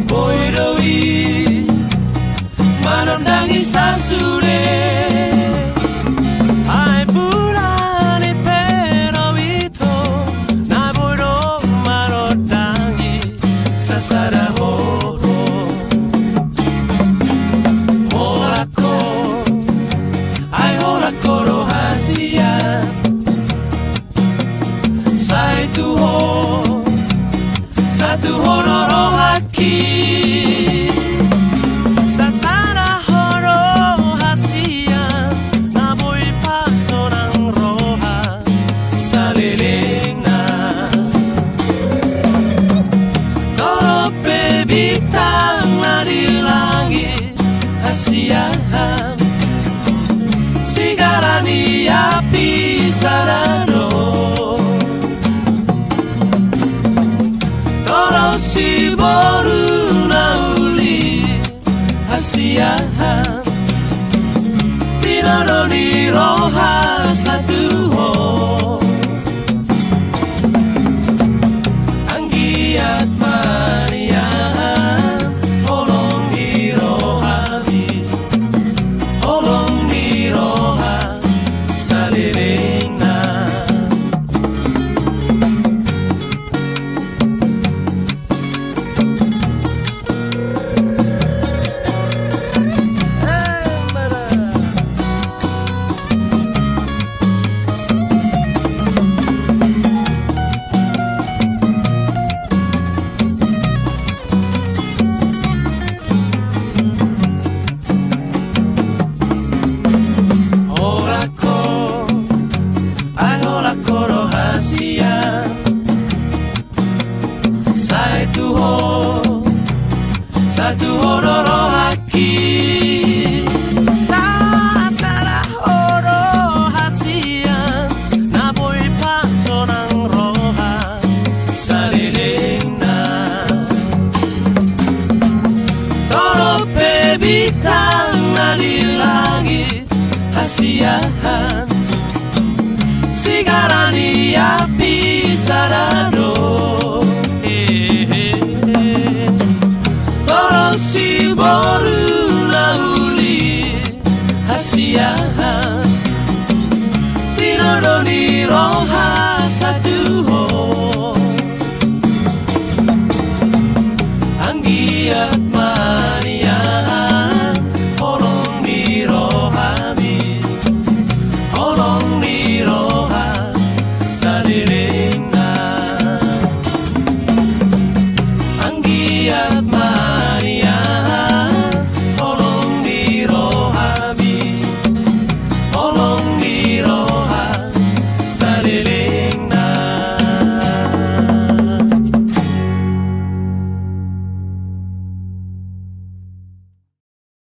Boidoi manondangi sasure ai burani pero ito na boido manondangi sasara horo holako ai holako rohasia sai tuho satu honoro haki sasana horo hasia naboy paso ng roha salilina torope bitang na di langit hasiahan sigarani api sarado si boru na uli hasiahan tinano ni roha satu ho anggiat maniahan holong ni rohami holong ni roha saliling na satu honoro haki sasara horo hasian naboy paso ng roha saliling na torope bitang na di langit hasiahan sigarani api sarado